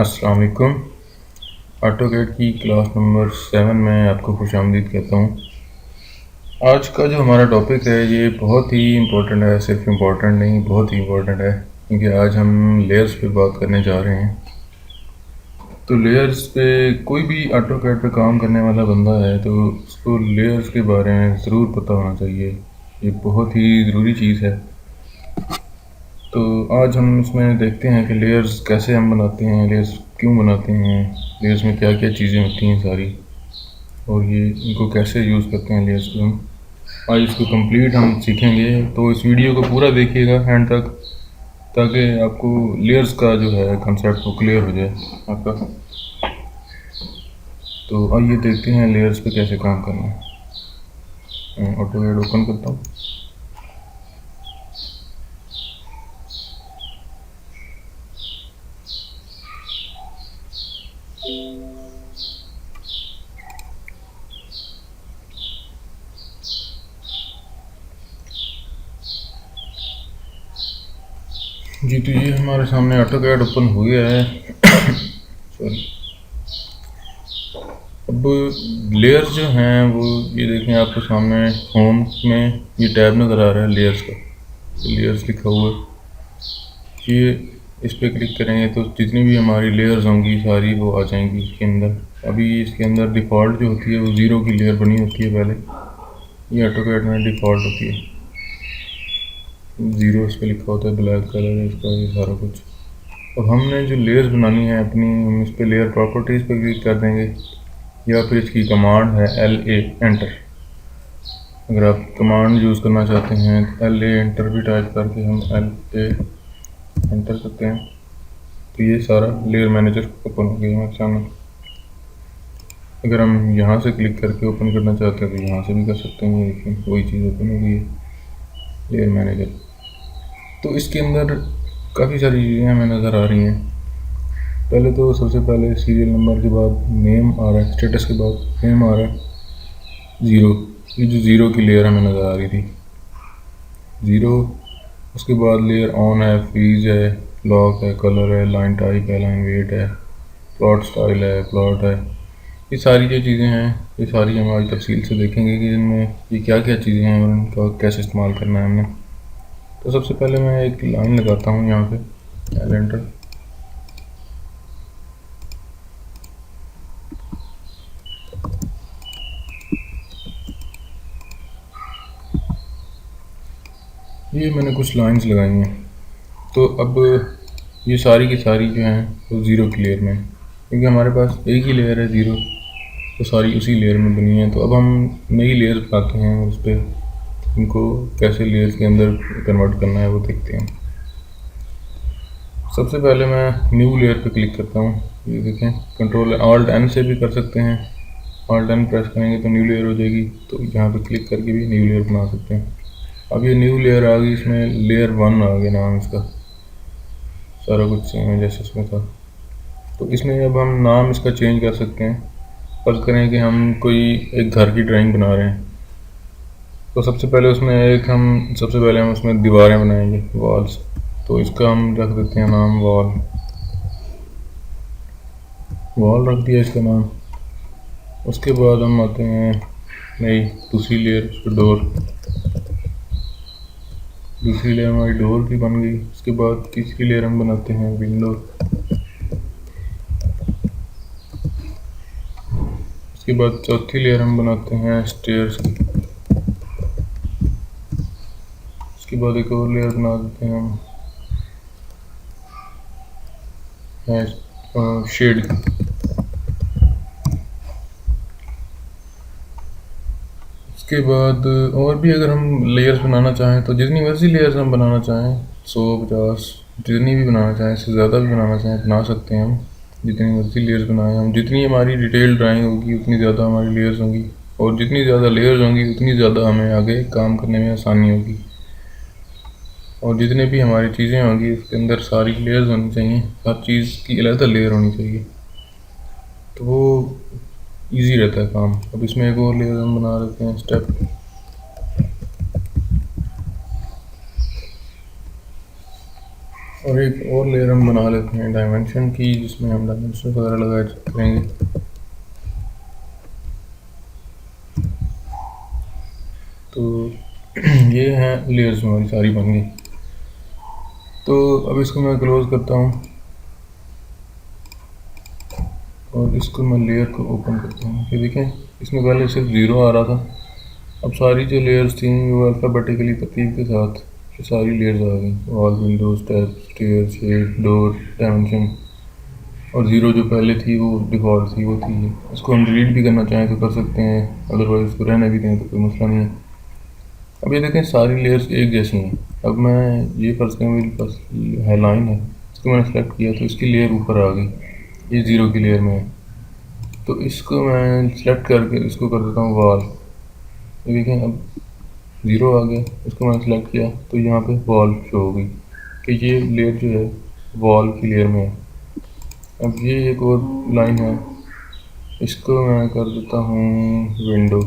अस्सलाम वालेकुम। ऑटोकैड की क्लास नंबर 7 में आपको खुशामदीद कहता हूँ। आज का जो हमारा टॉपिक है ये बहुत ही इम्पोर्टेंट है, सिर्फ इम्पोर्टेंट नहीं बहुत ही इम्पोर्टेंट है, क्योंकि आज हम लेयर्स पे बात करने जा रहे हैं। तो लेयर्स पे कोई भी ऑटोकैड पे काम करने वाला बंदा है तो उसको लेयर्स के बारे में ज़रूर पता होना चाहिए। ये बहुत ही ज़रूरी चीज़ है। तो आज हम इसमें देखते हैं कि लेयर्स कैसे हम बनाते हैं, लेयर्स क्यों बनाते हैं, लेयर्स में क्या क्या चीज़ें होती हैं सारी, और ये इनको कैसे यूज़ करते हैं लेयर्स को हम। आज इसको कंप्लीट हम सीखेंगे, तो इस वीडियो को पूरा देखिएगा एंड तक, ताकि आपको लेयर्स का जो है कंसेप्ट वो क्लियर हो जाए आपका। तो आइए देखते हैं लेयर्स पे कैसे काम करना है। ऑटोकैड ओपन करता हूँ। जी, तो ये हमारे सामने ऑटोकैड ओपन हो गया है। सॉरी। अब लेयर्स जो हैं वो ये देखें आपके सामने होम में ये टैब नज़र आ रहा है लेयर्स का, लेयर्स लिखा हुआ है। ये इस पर क्लिक करेंगे तो जितनी भी हमारी लेयर्स होंगी सारी वो आ जाएंगी इसके अंदर। अभी इसके अंदर डिफ़ॉल्ट जो होती है वो ज़ीरो की लेयर बनी होती है पहले, ये ऑटोकैड में डिफ़ॉल्ट होती है, ज़ीरो इस पर लिखा होता है, ब्लैक कलर है इसका, ये सारा कुछ। अब हमने जो लेयर्स बनानी है अपनी, हम इस पर लेयर प्रॉपर्टीज़ पर क्लिक कर देंगे, या फिर इसकी कमांड है LA एंटर। अगर आप कमांड यूज़ करना चाहते हैं तो LA एंटर भी टाइप करके हम LA एंटर करते हैं, तो ये सारा लेयर मैनेजर ओपन हो गया हमारे सामने। अगर हम यहाँ से क्लिक करके ओपन करना चाहते हैं तो यहाँ से भी कर सकते हैं। ये देखिए वही चीज़ ओपन हो गई है, लेयर मैनेजर। तो इसके अंदर काफ़ी सारी चीज़ें हमें नज़र आ रही हैं। पहले तो सबसे पहले सीरियल नंबर के बाद नेम आ रहा है, स्टेटस के बाद नेम आ रहा है, ज़ीरो, ये जो ज़ीरो की लेयर हमें नज़र आ रही थी, ज़ीरो। उसके बाद लेयर ऑन है, फ्रीज है, लॉक है, कलर है, लाइन टाइप है, लाइन वेट है, प्लॉट स्टाइल है, प्लॉट है। ये सारी जो चीज़ें हैं ये सारी हम आज तफसील से देखेंगे कि इनमें ये क्या क्या चीज़ें हैं और इनका कैसे इस्तेमाल करना है हमने। तो सबसे पहले मैं एक लाइन लगाता हूँ यहाँ पे, एल एंटर। ये मैंने कुछ लाइंस लगाई हैं। तो अब ये सारी की सारी जो हैं वो ज़ीरो की लेयर में, क्योंकि हमारे पास एक ही लेयर है ज़ीरो, तो सारी उसी लेयर में बनी है। तो अब हम नई लेयर बनाते हैं, उस पर इनको कैसे लेयर्स के अंदर कन्वर्ट करना है वो देखते हैं। सबसे पहले मैं न्यू लेयर पे क्लिक करता हूँ। ये देखें, कंट्रोल ऑल्ट एन से भी कर सकते हैं, ऑल्ट एन प्रेस करेंगे तो न्यू लेयर हो जाएगी। तो यहाँ पे क्लिक करके भी न्यू लेयर बना सकते हैं। अब ये न्यू लेयर आ गई, इसमें लेयर 1 आ गया नाम इसका, सारा कुछ सेम है जैसे इसमें था। तो इसमें अब हम नाम इसका चेंज कर सकते हैं। फर्ज करें कि हम कोई एक घर की ड्राइंग बना रहे हैं, तो सबसे पहले हम उसमें दीवारें बनाएंगे, वॉल्स। तो इसका हम रख देते हैं नाम वॉल, वॉल रख दिया इसका नाम। उसके बाद हम आते हैं नई दूसरी लेयर, उस पर डोर, दूसरी लेयर हमारी डोर की बन गई। उसके बाद तीसरी लेयर हम बनाते हैं विंडो, उसके बाद चौथी लेयर हम बनाते हैं स्टेयर्स की, उसके बाद एक और लेयर बना देते हैं हम शेड की। उसके बाद और भी अगर हम लेयर्स बनाना चाहें तो जितनी मर्जी लेयर्स हम बनाना चाहें, 100-50 जितनी भी बनाना चाहें, इससे ज़्यादा भी बनाना चाहें बना सकते हैं हम। जितनी मर्जी लेयर्स बनाएं हम, जितनी हमारी डिटेल ड्राइंग होगी उतनी ज़्यादा हमारी लेयर्स होंगी, और जितनी ज़्यादा लेयर्स होंगी उतनी ज़्यादा हमें आगे काम करने में आसानी होगी। और जितने भी हमारी चीज़ें होंगी उसके अंदर सारी लेयर्स होनी चाहिए, हर चीज़ की अलग लेयर होनी चाहिए, तो वो इजी रहता है काम। अब इसमें एक और लेयर हम बना देते हैं स्टेप। और एक और लेयर हम बना लेते हैं डायमेंशन की, जिसमें हम डायमेंशन वगैरह लगा करेंगे। तो ये हैं लेयर्स हमारी सारी बन गई। तो अब इसको मैं क्लोज करता हूँ और इसको मैं लेयर को ओपन करता हूँ। ये देखें, इसमें पहले सिर्फ 0 आ रहा था, अब सारी जो लेयर्स थी वो अल्फ़ाबेटिकली तरतीब के साथ ये सारी लेयर्स आ गई। Wall, windows, tab, stair, shade, door, dimension. और 0 जो पहले थी वो डिफ़ॉल्ट थी, वो थी। इसको हम डिलीट भी करना चाहें तो कर सकते हैं, अदरवाइज़ इसको रहने भी दें तो कोई मसला नहीं है। अब ये देखें सारी लेयर्स एक जैसी हैं। अब मैं ये फ़र्ज़ करें मेरे पास है लाइन है, इसको मैंने सेलेक्ट किया तो इसकी लेयर ऊपर आ गई, ये 0 की लेयर में है। तो इसको मैं सेलेक्ट करके इसको कर देता हूँ वॉल। ये देखें अब 0 आ गया, इसको मैंने सेलेक्ट किया तो यहाँ पे वॉल शो हो गई कि ये लेयर जो है वॉल की लेयर में है। अब ये एक और लाइन है, इसको मैं कर देता हूँ विंडो,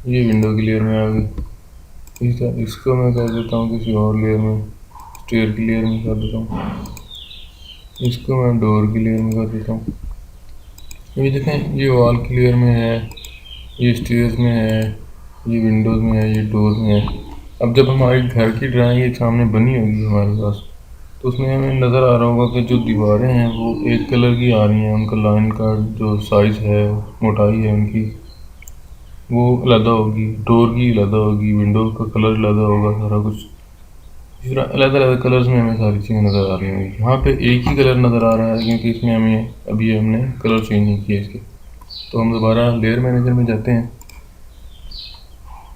ये विंडो की लेयर में आ गई। ठीक है, इसको मैं कर देता हूँ किसी और लेयर में, स्टेयर की लेयर में कर देता हूँ, इसको मैं डोर की लेयर में कर देता हूँ। ये देखें ये वॉल की लेयर में है, ये स्टेयर्स में है, ये विंडोज़ में है, ये डोर में है। अब जब हमारी घर की ड्राइंग एक सामने बनी होगी हमारे पास, तो उसमें हमें नज़र आ रहा होगा कि जो दीवारें हैं वो एक कलर की आ रही हैं, उनका लाइन का जो साइज़ है, मोटाई है उनकी, वो अलग होगी, डोर की अलग होगी, विंडो का कलर अलग होगा, सारा कुछ इस तरह अलग अलग कलर्स में हमें सारी चीज़ें नज़र आ रही होंगी। यहाँ पे एक ही कलर नज़र आ रहा है क्योंकि इसमें हमें अभी हमने कलर चेंज नहीं किया इसके। तो हम दोबारा लेयर मैनेजर में जाते हैं।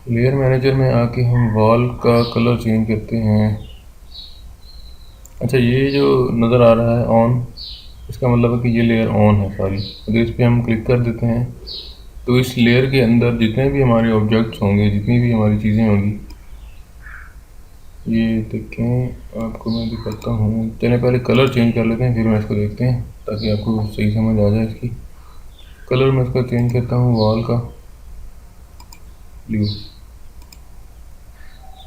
लेयर मैनेजर में आके हम वॉल का कलर चेंज करते हैं। अच्छा, ये जो नज़र आ रहा है ऑन, इसका मतलब है कि ये लेयर ऑन है सारी। अगर इस पर हम क्लिक कर देते हैं तो इस लेयर के अंदर जितने भी हमारे ऑब्जेक्ट्स होंगे, जितनी भी हमारी चीज़ें होंगी, ये देखें आपको मैं दिखाता हूँ। चलिए पहले कलर चेंज कर लेते हैं, फिर मैं इसको देखते हैं ताकि आपको सही समझ आ जाए इसकी। कलर मैं इसका चेंज करता हूँ वॉल का ब्लू,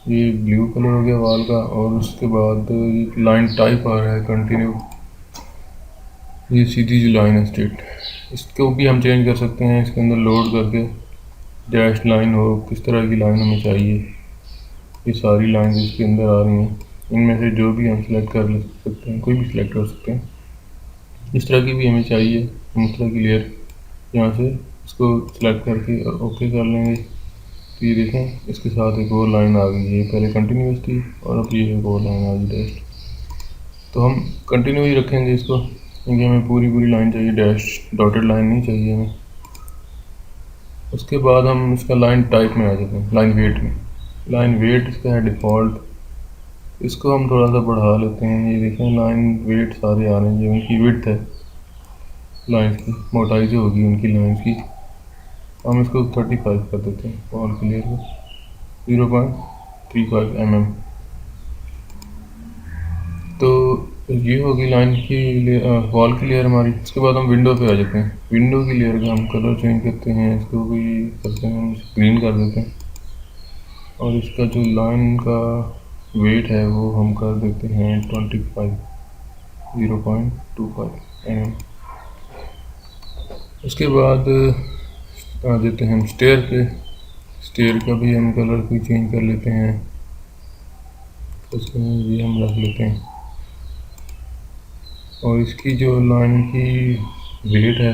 ये ब्लू कलर हो गया वॉल का। और उसके बाद ये लाइन टाइप आ रहा है कंटिन्यू, ये सीधी जो लाइन है स्ट्रेट, इसको भी हम चेंज कर सकते हैं इसके अंदर लोड करके। डैश लाइन हो, किस तरह की लाइन हमें चाहिए, ये सारी लाइन इसके अंदर आ रही हैं, इनमें से जो भी हम सिलेक्ट कर ले सकते हैं, कोई भी सिलेक्ट कर सकते हैं। इस तरह की भी हमें चाहिए, हम इस तरह की लेयर यहाँ से इसको सिलेक्ट करके और ओके कर लेंगे। तो ये देखें इसके साथ एक और लाइन आ गई, ये पहले कंटिन्यूस थी और अब ये एक और लाइन आ गई डैश। तो हम कंटिन्यू ही रखेंगे इसको क्योंकि हमें पूरी पूरी लाइन चाहिए, डैश डॉटेड लाइन नहीं चाहिए हमें। उसके बाद हम इसका लाइन टाइप में आ जाते हैं, लाइन वेट में। लाइन वेट इसका है डिफ़ॉल्ट, इसको हम थोड़ा सा बढ़ा लेते हैं। ये देखें लाइन वेट सारे आ रहे हैं, ये उनकी विड्थ है लाइन की, मोटाई जो होगी उनकी लाइन की। हम इसको 35 कर देते हैं वॉल क्लियर को, 0.35 mm। तो ये होगी लाइन की वॉल की लेयर हमारी। इसके बाद हम विंडो पे आ जाते हैं। विंडो की लेयर का हम कलर चेंज करते हैं, इसको भी करते हैं हम ग्रीन कर देते हैं। और इसका जो लाइन का वेट है वो हम कर देते हैं 25, 0.25 mm। उसके बाद आ जाते हैं हम स्टेयर पे। स्टेयर का भी हम कलर कोई चेंज कर लेते हैं, उसमें भी हम रख लेते हैं। और इसकी जो लाइन की वेट है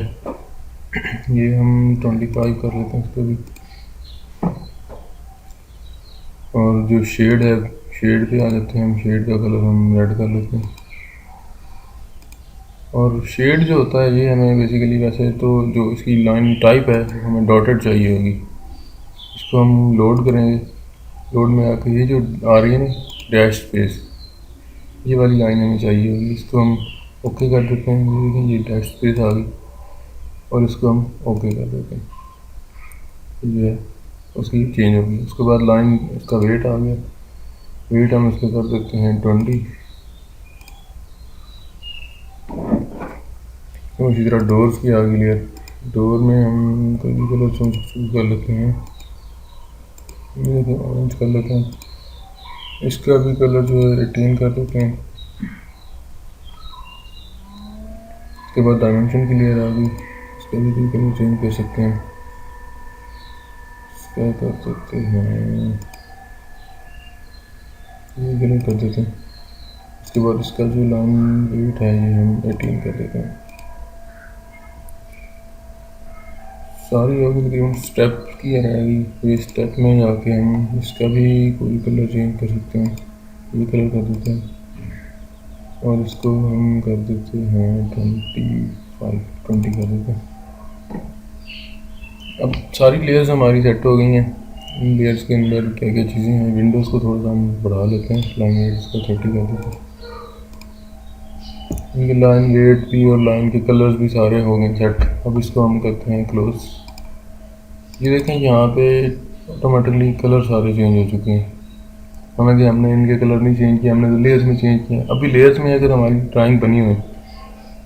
ये हम 25 कर लेते हैं इसको भी। और जो शेड है, शेड पे आ जाते हैं हम, शेड का कलर हम रेड कर लेते हैं। और शेड जो होता है ये हमें बेसिकली, वैसे तो जो इसकी लाइन टाइप है हमें डॉटेड चाहिए होगी। इसको हम लोड करेंगे, लोड में आकर ये जो आ रही है ना डैश स्पेस, ये वाली लाइन हमें चाहिए होगी। इसको हम ओके कर देते हैं, लेकिन ये डैश स्पेस आ गई और इसको हम ओके कर देते हैं, ये है उसकी चेंज होगी। उसके बाद लाइन इसका वेट आ गया, वेट हम इसको कर देते हैं 20। तो इसी तरह डोर्स की आ गई लेयर, डोर में हम कोई भी कलर चूज कर लेते हैं, ऑरेंज कर लेते हैं। इसका भी कलर जो है 18 कर देते हैं। उसके बाद डायमेंशन की लेयर आ गई, इसका भी कोई कलर चेंज कर सकते हैं। इसका कर सकते हैं, ये कलर कर देते हैं। उसके बाद इसका जो लाइन वेट है ये हम 18 कर देते हैं। सारी होगी तकरीबन स्टेप की रहेगी। ये स्टेप में जाके हम इसका भी कोई कलर चेंज कर सकते हैं। ये कलर कर देते हैं और इसको हम कर देते हैं 20 कर देते हैं। अब सारी लेयर्स हमारी सेट हो गई हैं। इन लेयर्स के अंदर क्या क्या चीज़ें हैं, विंडोज़ को थोड़ा सा हम बढ़ा लेते हैं, लाइन वेट इसका 30 कर देते हैं। इनके लाइन वेट भी और लाइन के कलर्स भी सारे हो गए सेट। अब इसको हम करते हैं क्लोज। ये देखें यहाँ पे ऑटोमेटिकली कलर सारे चेंज हो चुके हैं, हालांकि हमने इनके कलर नहीं चेंज किया, हमने तो लेयर्स में चेंज किया। अभी लेयर्स में अगर हमारी ड्राइंग बनी हुई है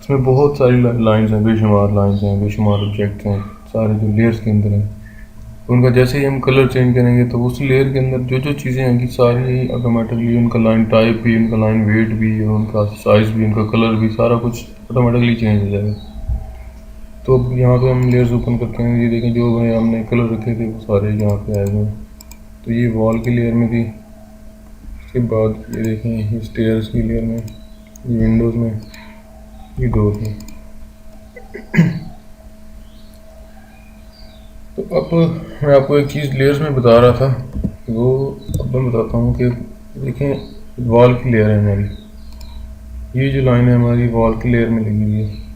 उसमें बहुत सारी लाइन्स हैं, बेशुमार लाइन्स हैं, बेशुमार ऑब्जेक्ट्स हैं, सारे जो लेयर्स के अंदर हैं। उनका जैसे ही हम कलर चेंज करेंगे तो उस लेयर के अंदर जो जो चीज़ें होंगी सारी ऑटोमेटिकली, उनका लाइन टाइप भी, उनका लाइन वेट भी, और उनका साइज़ भी, उनका कलर भी, सारा कुछ ऑटोमेटिकली चेंज हो जाएगा। तो अब यहाँ पे हम लेयर्स ओपन करते हैं। ये देखें जो हमने कलर रखे थे वो सारे यहाँ पे आए हुए हैं। तो ये वॉल की लेयर में थी, उसके बाद ये देखें ये स्टेयर्स की लेयर में, ये विंडोज़ में, ये डोर में। तो अब मैं आपको एक चीज़ लेयर्स में बता रहा था, वो अब मैं बताता हूँ कि देखें वॉल की लेयर है हमारी, ये जो लाइन है हमारी वॉल की लेयर में लगी हुई है।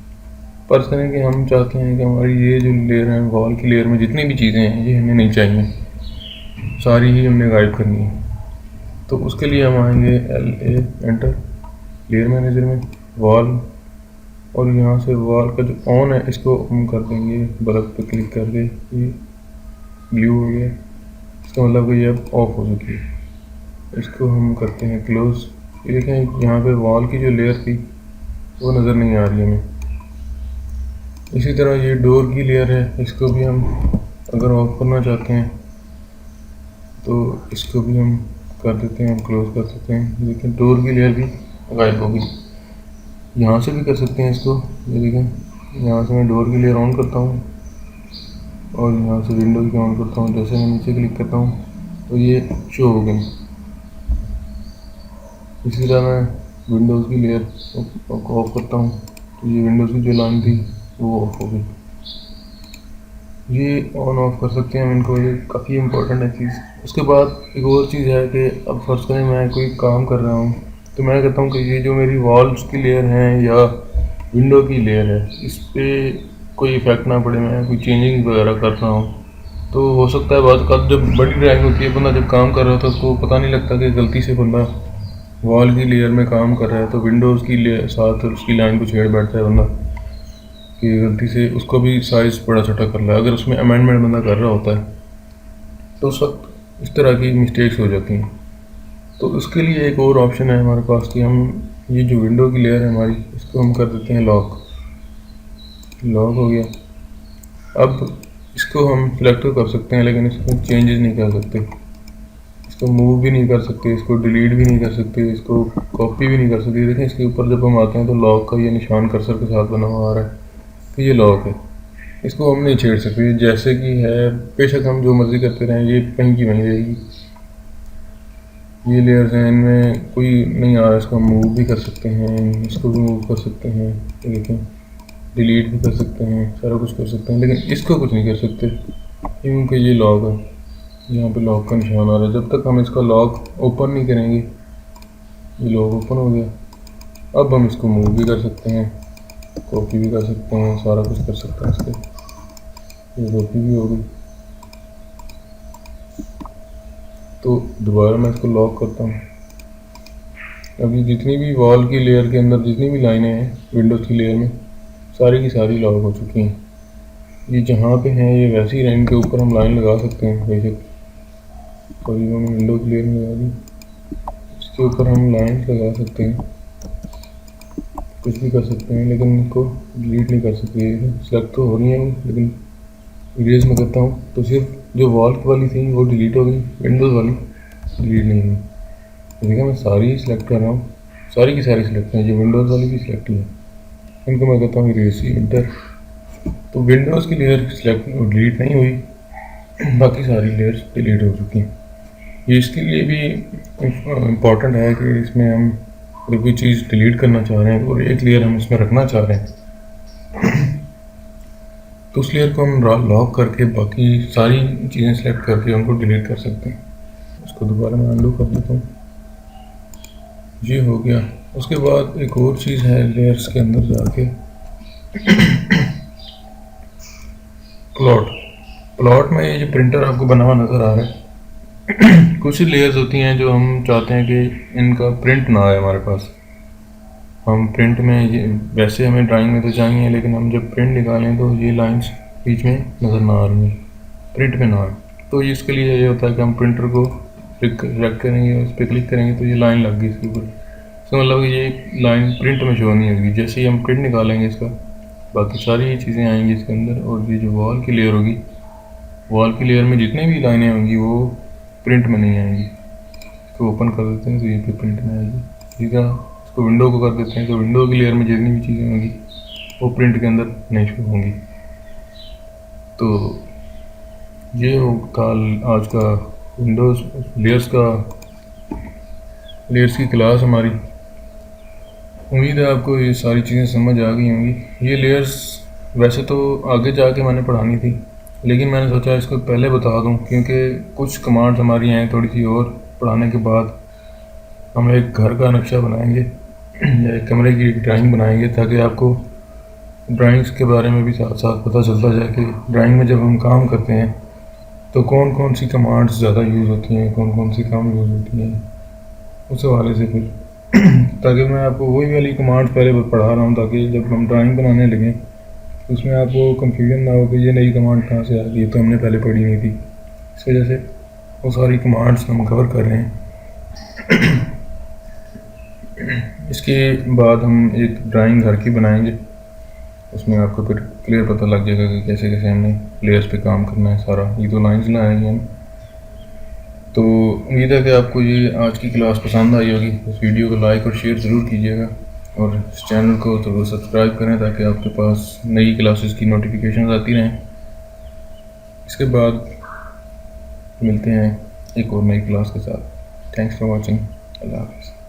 फर्ज करें कि हम चाहते हैं कि हमारी ये जो लेयर है वॉल की लेयर में जितनी भी चीज़ें हैं ये हमें नहीं चाहिए, सारी ही हमने गायब करनी है। तो उसके लिए हम आएंगे LA एंटर, लेयर मैनेजर में वॉल, और यहाँ से वॉल का जो ऑन है इसको हम कर देंगे बल्ब पे क्लिक करके, ये ब्लू हो गया, इसका मतलब कि ये अब ऑफ हो चुकी है। इसको हम करते हैं क्लोज। ये देखें यहाँ पे वॉल की जो लेयर थी वो नज़र नहीं आ रही है हमें। इसी तरह ये डोर की लेयर है, इसको भी हम अगर ऑफ करना चाहते हैं तो इसको भी हम कर देते हैं, हम क्लोज कर देते हैं। लेकिन डोर की लेयर भी गायब होगी। यहाँ से भी कर सकते हैं इसको, ये देखें यहाँ से मैं डोर की लेयर ऑन करता हूँ और यहाँ से विंडो की ऑन करता हूँ। जैसे मैं नीचे क्लिक करता हूँ तो ये शो हो गई। इसी तरह मैं विंडोज़ की लेयर को ऑफ करता हूँ तो ये विंडोज़ की जो लाइन थी वो ऑफ हो गई। ये ऑन ऑफ कर सकते हैं हम इनको, ये काफ़ी इंपॉर्टेंट है चीज़। उसके बाद एक और चीज़ है कि अब फर्स्ट करें मैं कोई काम कर रहा हूँ तो मैं कहता हूँ कि ये जो मेरी वॉल्स की लेयर है या विंडो की लेयर है इस पर कोई इफेक्ट ना पड़े, मैं कोई चेंजिंग वगैरह कर रहा हूँ तो हो सकता है बाद का जब बड़ी ड्राइंग होती है, बंदा जब काम कर रहा होता है उसको पता नहीं लगता कि गलती से बंदा वॉल की लेयर में काम कर रहा है तो विंडोज़ की लेयर साथ उसकी लाइन को छेड़ बैठता है बंदा कि गलती से उसको भी साइज़ बड़ा छोटा कर रहा है। अगर उसमें अमेंडमेंट बंदा कर रहा होता है तो उस वक्त इस तरह की मिस्टेक्स हो जाती हैं। तो उसके लिए एक और ऑप्शन है हमारे पास कि हम ये जो विंडो की लेयर है हमारी इसको हम कर देते हैं लॉक। लॉक हो गया। अब इसको हम सिलेक्ट कर सकते हैं लेकिन इसमें चेंजेस नहीं कर सकते, इसको मूव भी नहीं कर सकते, इसको डिलीट भी नहीं कर सकते, इसको कॉपी भी नहीं कर सकते। देखें इसके ऊपर जब हम आते हैं तो लॉक का ये निशान कर्सर के साथ बना हुआ आ रहा है, तो ये लॉक है, इसको हम नहीं छेड़ सकते। जैसे कि है बेशक हम जो मर्ज़ी करते रहें ये कहीं की वहीं रहेगी। ये लेयर्स हैं इनमें कोई नहीं आ रहा, इसको हम मूव भी कर सकते हैं, इसको भी मूव कर सकते हैं, देखें डिलीट भी कर सकते हैं, सारा कुछ कर सकते हैं, लेकिन इसको कुछ नहीं कर सकते क्योंकि ये लॉक है। यहाँ पे लॉक का निशान आ रहा है, जब तक हम इसका लॉक ओपन नहीं करेंगे। ये लॉक ओपन हो गया। अब हम इसको मूव भी कर सकते हैं, कॉपी भी कर सकते हैं, सारा कुछ कर सकते हैं इसके। ये कॉपी भी हो गई। तो दोबारा मैं इसको लॉक करता हूँ। अभी जितनी भी वॉल की लेयर के अंदर जितनी भी लाइनें हैं विंडोज़ की लेयर में सारी की सारी लॉक हो चुकी हैं। ये जहाँ पे हैं ये वैसे ही लाइन के ऊपर हम लाइन लगा सकते हैं बेशक, और ये मैंने विंडो की लेयर में लगा दी, इसके ऊपर हम लाइन लगा सकते हैं, कुछ भी कर सकते हैं, लेकिन इनको डिलीट नहीं कर सकते। सिलेक्ट तो हो रही है लेकिन इरेज में करता हूँ तो सिर्फ जो वॉल वाली थी वो डिलीट हो गई, विंडोज़ वाली डिलीट नहीं हुई। देखिए मैं सारी सिलेक्ट कर रहा हूँ, सारी की सारी सिलेक्ट है, जो विंडोज़ वाली भी सिलेक्ट है। इनको मैं कहता हूँ इरेज इंटर। तो विंडोज़ की लेयर सेलेक्ट डिलीट नहीं हुई, बाकी सारी लेयर्स डिलीट हो चुकी हैं। ये इसके लिए भी इम्पॉर्टेंट है कि इसमें हम अगर कोई चीज़ डिलीट करना चाह रहे हैं और एक लेयर हम इसमें रखना चाह रहे हैं, तो उस लेयर को हम लॉक करके बाकी सारी चीज़ें सेलेक्ट करके उनको डिलीट कर सकते हैं। उसको दोबारा मैं अनडू कर देता हूँ। ये हो गया। उसके बाद एक और चीज़ है लेयर्स के अंदर जाके प्लॉट। प्लॉट में ये जो प्रिंटर आपको बना हुआ नज़र आ रहा है, कुछ ही लेयर्स होती हैं जो हम चाहते हैं कि इनका प्रिंट ना आए हमारे पास। हम प्रिंट में ये वैसे हमें ड्राइंग में तो चाहिए, लेकिन हम जब प्रिंट निकालें तो ये लाइंस बीच में नज़र ना आ रही हैं, प्रिंट में ना आए। तो इसके लिए ये होता है कि हम प्रिंटर को सेलेक्ट करेंगे, उस पर क्लिक करेंगे तो ये लाइन लग गई इसके ऊपर। इसका मतलब कि ये लाइन प्रिंट में शो नहीं होगी। जैसे ही हम प्रिंट निकालेंगे इसका, बाकी सारी चीज़ें आएंगी इसके अंदर, और ये जो वॉल की लेयर होगी, वॉल की लेयर में जितनी भी लाइनें होंगी वो प्रिंट में नहीं आएंगी। इसको ओपन कर देते हैं तो ये पे प्रिंट में आएगी। ठीक है, इसको विंडो को कर देते हैं तो विंडो की लेयर में जितनी भी चीज़ें होंगी वो प्रिंट के अंदर नहीं शो होंगी। तो ये था आज का विंडोज़ लेयर्स की क्लास हमारी। उम्मीद है आपको ये सारी चीज़ें समझ आ गई होंगी। ये लेयर्स वैसे तो आगे जाके मैंने पढ़ानी थी, लेकिन मैंने सोचा इसको पहले बता दूं, क्योंकि कुछ कमांड्स हमारी हैं थोड़ी सी, और पढ़ाने के बाद हम एक घर का नक्शा बनाएंगे या एक कमरे की ड्राइंग बनाएंगे, ताकि आपको ड्राइंग्स के बारे में भी साथ साथ पता चलता जाए कि ड्राइंग में जब हम काम करते हैं तो कौन कौन सी कमांड्स ज़्यादा यूज़ होती हैं, कौन कौन सी कम यूज़ होती हैं, उस हवाले से फिर ताकि मैं आपको वही वाली कमांड्स पहले पढ़ा रहा हूँ, ताकि जब हम ड्राइंग बनाने लगें तो उसमें आपको कंफ्यूजन ना हो कि ये नई कमांड कहाँ से आ गई, तो हमने पहले पढ़ी नहीं थी। इस वजह से वो सारी कमांड्स हम कवर कर रहे हैं। इसके बाद हम एक ड्राइंग घर की बनाएंगे, उसमें आपको फिर क्लियर पता लग जाएगा कि कैसे कैसे हमने लेयर्स पे काम करना है सारा। ये तो लाइंस लगाएंगे हम। तो उम्मीद है कि आपको ये आज की क्लास पसंद आई होगी। इस वीडियो को लाइक और शेयर ज़रूर कीजिएगा, और इस चैनल को तो सब्सक्राइब करें ताकि आपके पास नई क्लासेस की नोटिफिकेशन आती रहें। इसके बाद मिलते हैं एक और नई क्लास के साथ। Thanks for watching. अल्लाह हाफ़िज़।